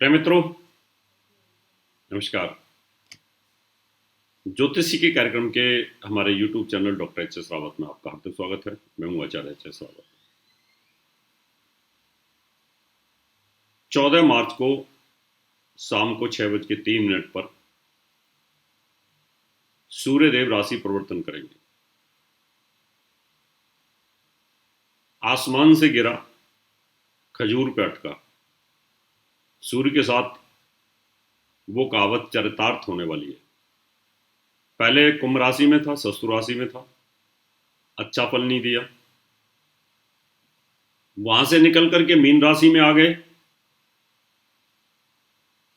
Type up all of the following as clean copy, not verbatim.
प्रिय मित्रों, नमस्कार। ज्योतिषी के कार्यक्रम के हमारे YouTube channel doctor HS. Rawat में आपका हार्दिक स्वागत है। मैं हूं आचार्य एच.एस. रावत। 14 मार्च को शाम को 6:03 पर सूर्यदेव राशि परिवर्तन करेंगे। आसमान से गिरा, खजूर पे अटका, सूर्य के साथ वो कहावत चरितार्थ होने वाली है। पहले कुंभ राशि में था, शत्रु राशि में था, अच्छा फल नहीं दिया। वहां से निकल करके मीन राशि में आ गए।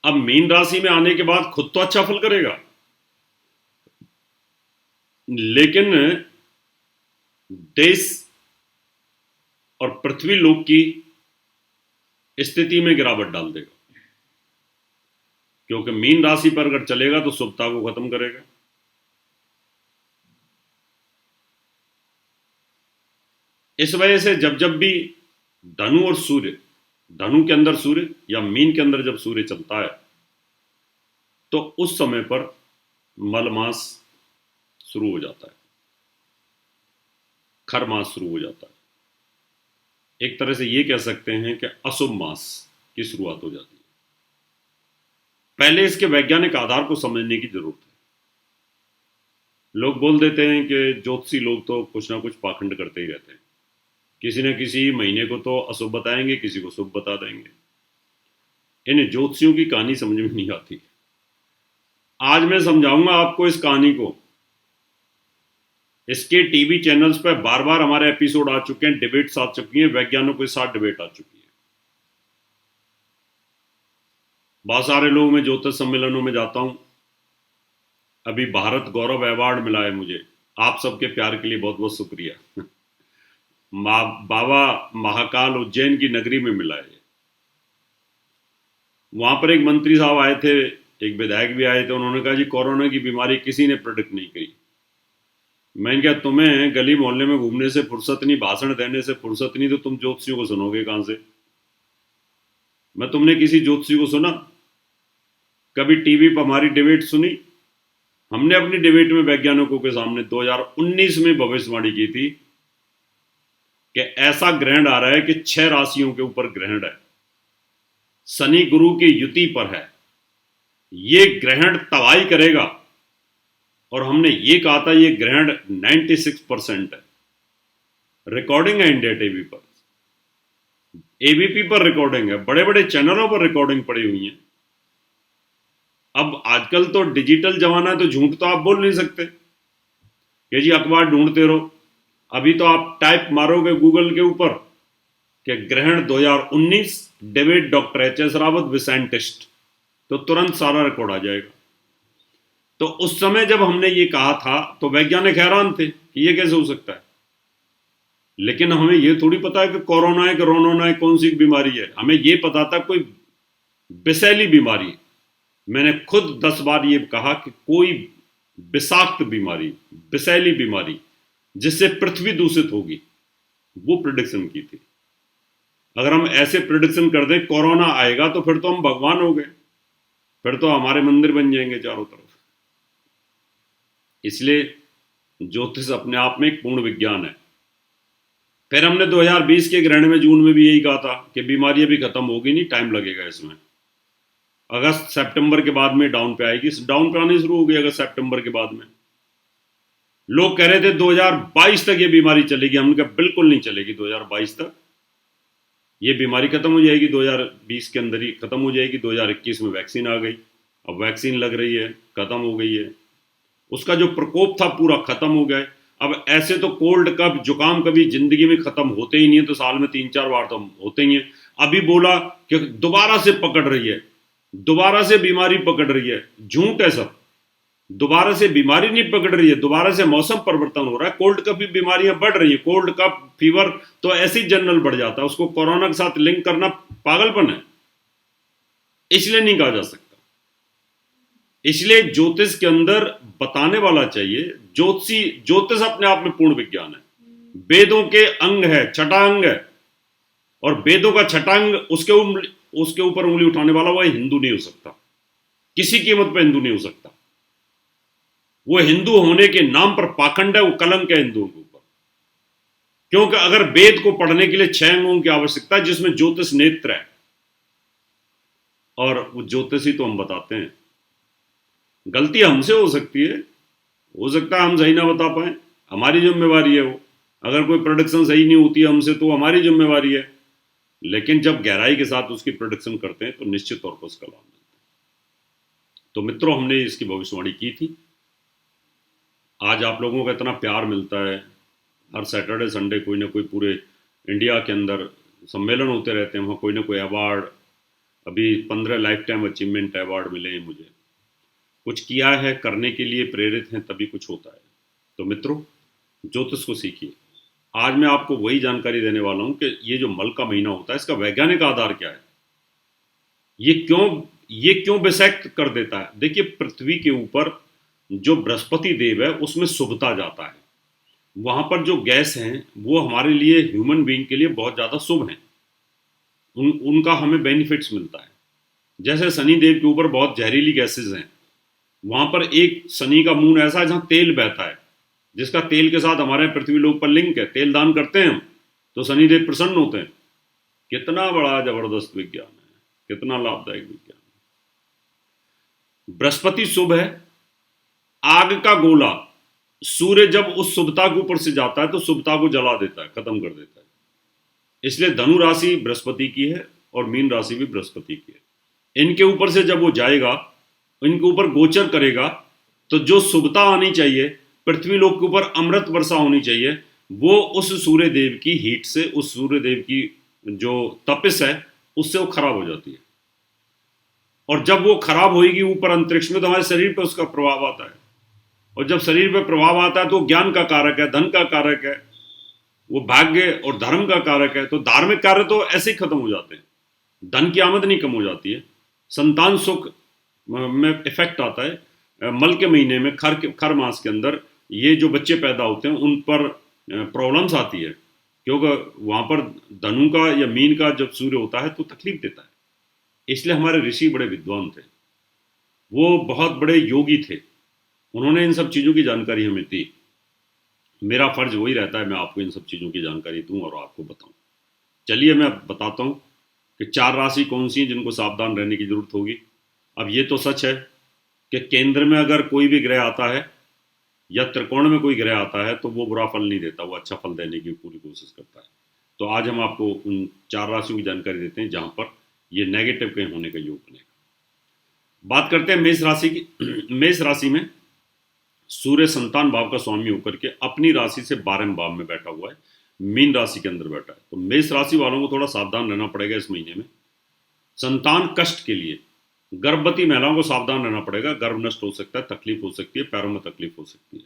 अब मीन राशि में आने के बाद खुद तो अच्छा फल करेगा, लेकिन देश और पृथ्वी लोक की स्थिति में गिरावट डाल देगा, क्योंकि मीन राशि पर अगर चलेगा तो शुभता को खत्म करेगा। इस वजह से जब जब भी धनु और सूर्य, धनु के अंदर सूर्य या मीन के अंदर जब सूर्य चलता है, तो उस समय पर मल मास शुरू हो जाता है, खर मास शुरू हो जाता है। एक तरह से ये कह सकते हैं कि अशुभ मास की शुरुआत हो जाती है। पहले इसके वैज्ञानिक आधार को समझने की जरूरत है। लोग बोल देते हैं कि ज्योतिषी लोग तो कुछ ना कुछ पाखंड करते ही रहते हैं, किसी न किसी महीने को तो अशुभ बताएंगे, किसी को शुभ बता देंगे। इन ज्योतिषियों की कहानी समझ में नहीं आती। आज मैं समझाऊंगा आपको इस कहानी को। इसके टीवी चैनल्स पर बार बार हमारे एपिसोड आ चुके हैं, डिबेट्स आ चुकी हैं, वैज्ञानिकों के साथ डिबेट आ चुकी है। बहुत सारे लोग, मैं ज्योतिष सम्मेलनों में जाता हूं। अभी भारत गौरव अवार्ड मिला है मुझे। आप सबके प्यार के लिए बहुत बहुत शुक्रिया। बाबा महाकाल उज्जैन की नगरी में मिला है। वहां पर एक मंत्री साहब आए थे, एक विधायक भी आए थे। उन्होंने कहा जी, कोरोना की बीमारी किसी ने प्रेडिक्ट नहीं की। मैंने कहा, तुम्हें गली मोहल्ले में घूमने से फुर्सत नहीं, भाषण देने से फुर्सत नहीं, तो तुम ज्योतिषियों को सुनोगे कहां से? मैं तुमने किसी ज्योतिषी को सुना? कभी टीवी पर हमारी डिबेट सुनी? हमने अपनी डिबेट में वैज्ञानिकों के सामने 2019 में भविष्यवाणी की थी कि ऐसा ग्रहण आ रहा है कि 6 राशियों के ऊपर ग्रहण है, शनि गुरु की युति पर है, ये ग्रहण तबाही करेगा। और हमने ये कहा था ये ग्रहण 96% है। रिकॉर्डिंग है इंडिया टीवी पर, एबीपी पर रिकॉर्डिंग है, बड़े बड़े चैनलों पर रिकॉर्डिंग पड़ी हुई है। अब आजकल तो डिजिटल जमाना है, तो झूठ तो आप बोल नहीं सकते कि जी अखबार ढूंढते रहो। अभी तो आप टाइप मारोगे गूगल के ऊपर कि ग्रहण 2019 डेविड डॉक्टर एच.एस. रावत विसाइंटिस्ट, तो तुरंत सारा रिकॉर्ड आ जाएगा। तो उस समय जब हमने ये कहा था तो वैज्ञानिक हैरान थे कि ये कैसे हो सकता है। लेकिन हमें ये थोड़ी पता है कि कोरोना है, कोरोना है, कौन सी बीमारी है। हमें ये पता था कोई विषैली बीमारी। मैंने खुद 10 बार ये कहा कि कोई विषाक्त बीमारी, विषैली बीमारी जिससे पृथ्वी दूषित होगी, वो प्रिडिक्शन की थी। अगर हम ऐसे प्रिडिक्शन कर दें कोरोना आएगा, तो फिर तो हम भगवान हो गए, फिर तो हमारे मंदिर बन जाएंगे चारों तरफ। इसलिए ज्योतिष अपने आप में एक पूर्ण विज्ञान है। फिर हमने 2020 के ग्रहण में जून में भी यही कहा था कि बीमारी अभी खत्म होगी नहीं, टाइम लगेगा इसमें। अगस्त सितंबर के बाद में डाउन पे आएगी, डाउन पे आनी शुरू हो गई अगस्त सितंबर के बाद में। लोग कह रहे थे 2022 तक ये बीमारी चलेगी। हमने कहा बिल्कुल नहीं चलेगी 2022 तक। ये बीमारी खत्म हो जाएगी 2020 के अंदर ही खत्म हो जाएगी। 2021 में वैक्सीन आ गई, अब वैक्सीन लग रही है, खत्म हो गई है। उसका जो प्रकोप था पूरा खत्म हो गया। अब ऐसे तो कोल्ड कफ, जुकाम कभी जिंदगी में खत्म होते ही नहीं है, तो साल में 3-4 बार तो होते ही हैं। अभी बोला कि दोबारा से पकड़ रही है, दोबारा से बीमारी पकड़ रही है। झूठ है सब। दोबारा से बीमारी नहीं पकड़ रही है, दोबारा से मौसम परिवर्तन हो रहा है। कोल्ड कफ की बीमारियां बढ़ रही है। कोल्ड कफ, फीवर तो ऐसे ही जनरल बढ़ जाता है, उसको कोरोना के साथ लिंक करना पागलपन है। इसलिए नहीं कहा जा सकता। इसलिए ज्योतिष के अंदर बताने वाला चाहिए। ज्योतिष अपने आप में पूर्ण विज्ञान है, वेदों के अंग है, छठा अंग है। और वेदों का छठा अंग, उसके उसके ऊपर उंगली उठाने वाला वह हिंदू नहीं हो सकता, किसी कीमत पर हिंदू नहीं हो सकता। वो हिंदू होने के नाम पर पाखंड है, वो कलंक है हिंदुओं के ऊपर। क्योंकि अगर वेद को पढ़ने के लिए 6 अंगों की आवश्यकता है, जिसमें ज्योतिष नेत्र है, और वो ज्योतिषी तो हम बताते हैं। गलती हमसे हो सकती है, हो सकता है हम सही ना बता पाए, हमारी जिम्मेवारी है वो। अगर कोई प्रोडक्शन सही नहीं होती है हमसे तो हमारी जिम्मेवारी है, लेकिन जब गहराई के साथ उसकी प्रोडक्शन करते हैं तो निश्चित तौर पर उसका लाभ मिलता है। तो मित्रों, हमने इसकी भविष्यवाणी की थी। आज आप लोगों का इतना प्यार मिलता है, हर सैटरडे संडे कोई ना कोई पूरे इंडिया के अंदर सम्मेलन होते रहते हैं, वहाँ कोई ना कोई अवार्ड, अभी 15 लाइफ टाइम अचीवमेंट अवार्ड मिले हैं मुझे। कुछ किया है, करने के लिए प्रेरित हैं, तभी कुछ होता है। तो मित्रों, ज्योतिष को सीखिए। आज मैं आपको वही जानकारी देने वाला हूं कि ये जो मल का महीना होता है, इसका वैज्ञानिक आधार क्या है, ये क्यों विषैक्त कर देता है। देखिए, पृथ्वी के ऊपर जो बृहस्पति देव है उसमें शुभता जाता है। वहां पर जो गैस हैं वो हमारे लिए, ह्यूमन बीइंग के लिए बहुत ज्यादा शुभ हैं। उनका हमें बेनिफिट्स मिलता है। जैसे शनि देव के ऊपर बहुत जहरीली गैसेज हैं, वहां पर एक शनि का मून ऐसा है जहां तेल बहता है, जिसका तेल के साथ हमारे पृथ्वी लोक पर लिंक है। तेल दान करते हैं हम तो शनिदेव प्रसन्न होते हैं। कितना बड़ा जबरदस्त विज्ञान है, कितना लाभदायक विज्ञान है। बृहस्पति शुभ है, आग का गोला। सूर्य जब उस शुभता के ऊपर से जाता है तो शुभता को जला देता है, खत्म कर देता है। इसलिए धनु राशि बृहस्पति की है और मीन राशि भी बृहस्पति की है। इनके ऊपर से जब वो जाएगा, इनके ऊपर गोचर करेगा, तो जो शुभता आनी चाहिए, पृथ्वी लोक के ऊपर अमृत वर्षा होनी चाहिए, वो उस सूर्य देव की हीट से, उस सूर्य देव की जो तपिश है, उससे वो खराब हो जाती है। और जब वो खराब होगी ऊपर अंतरिक्ष में, तो हमारे शरीर पर उसका प्रभाव आता है। और जब शरीर पर प्रभाव आता है तो ज्ञान का कारक है, धन का कारक है, वो भाग्य और धर्म का कारक है। तो धार्मिक कार्य तो ऐसे ही खत्म हो जाते हैं, धन की आमदनी कम हो जाती है, संतान सुख में इफेक्ट आता है। मल के महीने में, खर मास के अंदर ये जो बच्चे पैदा होते हैं उन पर प्रॉब्लम्स आती है, क्योंकि वहां पर धनु का या मीन का जब सूर्य होता है तो तकलीफ देता है। इसलिए हमारे ऋषि बड़े विद्वान थे, वो बहुत बड़े योगी थे, उन्होंने इन सब चीज़ों की जानकारी हमें दी। मेरा फर्ज वही रहता है, मैं आपको इन सब चीज़ों की जानकारी दूं और आपको बताऊं। चलिए मैं बताता हूं कि 4 राशि कौन सी हैं जिनको सावधान रहने की जरूरत होगी। अब ये तो सच है कि केंद्र में अगर कोई भी ग्रह आता है या त्रिकोण में कोई ग्रह आता है तो वो बुरा फल नहीं देता, वो अच्छा फल देने की पूरी कोशिश करता है। तो आज हम आपको उन 4 राशियों की जानकारी देते हैं जहां पर ये नेगेटिव कहीं होने का योग बनेगा। बात करते हैं मेष राशि की। मेष राशि में सूर्य संतान भाव का स्वामी होकर के अपनी राशि से 12वें भाव में बैठा हुआ है, मीन राशि के अंदर बैठा है। तो मेष राशि वालों को थोड़ा सावधान रहना पड़ेगा इस महीने में। संतान कष्ट के लिए गर्भवती महिलाओं को सावधान रहना पड़ेगा, गर्भ नष्ट हो सकता है, तकलीफ हो सकती है, पैरों में तकलीफ हो सकती है।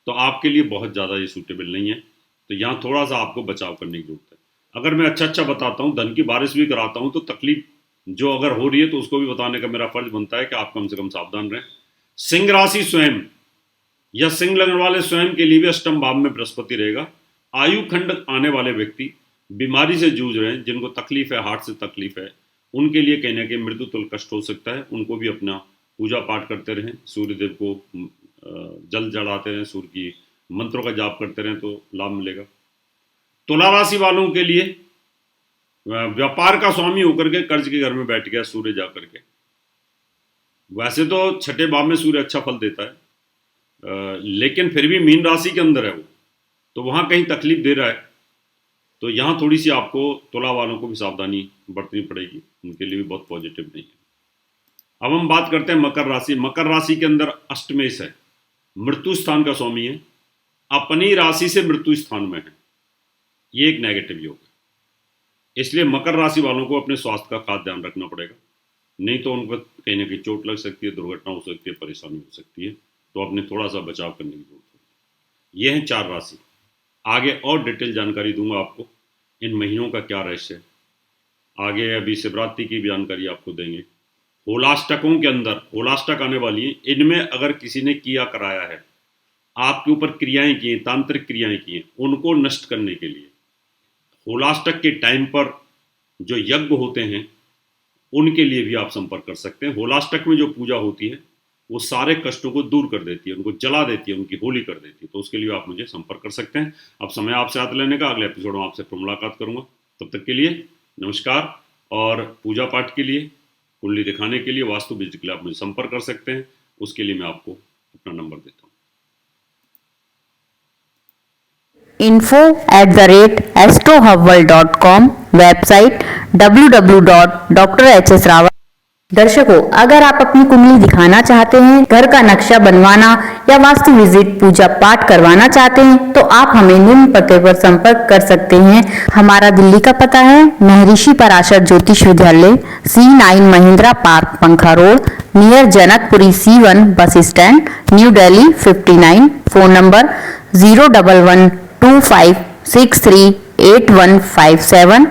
तो आपके लिए बहुत ज़्यादा ये सूटेबल नहीं है, तो यहाँ थोड़ा सा आपको बचाव करने की जरूरत है। अगर मैं अच्छा बताता हूँ, धन की बारिश भी कराता हूँ, तो तकलीफ जो अगर हो रही है तो उसको भी बताने का मेरा फर्ज बनता है कि आप कम से कम सावधान रहें। सिंह राशि स्वयं या सिंह लगने वाले स्वयं के लिए भी अष्टम भाव में बृहस्पति रहेगा। आयु खंड आने वाले व्यक्ति, बीमारी से जूझ रहे हैं, जिनको तकलीफ है, हार्ट से तकलीफ है, उनके लिए कहीं ना कहीं मृत्यु तुल्य कष्ट हो सकता है। उनको भी अपना पूजा पाठ करते रहें, सूर्यदेव को जल चढ़ाते रहें, सूर्य की मंत्रों का जाप करते रहें तो लाभ मिलेगा। तुला राशि वालों के लिए व्यापार का स्वामी होकर के कर्ज के घर में बैठ गया सूर्य जाकर के। वैसे तो 6ठे भाव में सूर्य अच्छा फल देता है, लेकिन फिर भी मीन राशि के अंदर है वो, तो वहां कहीं तकलीफ दे रहा है। तो यहाँ थोड़ी सी आपको तुला वालों को भी सावधानी बरतनी पड़ेगी, उनके लिए भी बहुत पॉजिटिव नहीं है। अब हम बात करते हैं मकर राशि। मकर राशि के अंदर अष्टमेश है, मृत्यु स्थान का स्वामी है, अपनी राशि से मृत्यु स्थान में है। ये एक नेगेटिव योग है, इसलिए मकर राशि वालों को अपने स्वास्थ्य का खास ध्यान रखना पड़ेगा, नहीं तो उनको कहीं ना कहीं चोट लग सकती है, दुर्घटना हो सकती है, परेशानी हो सकती है। तो अपने थोड़ा सा बचाव करने की जरूरत है। ये हैं 4 राशि। आगे और डिटेल जानकारी दूंगा आपको, इन महीनों का क्या रहस्य है। आगे अभी शिवरात्रि की भी जानकारी आपको देंगे। होलाष्टकों के अंदर होलाष्टक आने वाली है, इनमें अगर किसी ने किया कराया है, आपके ऊपर क्रियाएं की, तांत्रिक क्रियाएं की, उनको नष्ट करने के लिए होलाष्टक के टाइम पर जो यज्ञ होते हैं उनके लिए भी आप संपर्क कर सकते हैं। होलाष्टक में जो पूजा होती है वो सारे कष्टों को दूर कर देती है, उनको जला देती है, उनकी होली कर देती है। तो उसके लिए आप मुझे संपर्क कर सकते हैं। अब समय आपसे हाथ लेने का, अगले एपिसोड में आपसे फिर मुलाकात करूंगा। तब तक के लिए नमस्कार। और पूजा पाठ के लिए, कुंडली दिखाने के लिए, वास्तु विजिट के लिए आप मुझे संपर्क कर सकते हैं। उसके लिए मैं आपको अपना नंबर देता हूँ। info@astrohubble.com, website www.drhsrawat। दर्शकों, अगर आप अपनी कुंडली दिखाना चाहते हैं, घर का नक्शा बनवाना या वास्तु विजिट पूजा पाठ करवाना चाहते हैं तो आप हमें निम्न पते पर संपर्क कर सकते हैं। हमारा दिल्ली का पता है महर्षि पराशर ज्योतिष विद्यालय, C9 महिंद्रा पार्क, पंखा road, near Janakpuri C1 bus stand, new Delhi 59। Phone number 01125638157,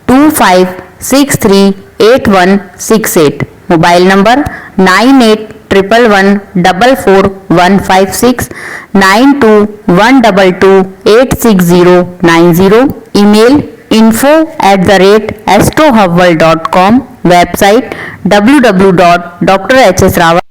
25638168। Mobile number 9811144156, 9212286090। Email info@astrohubble.com, website www.drhsrawat।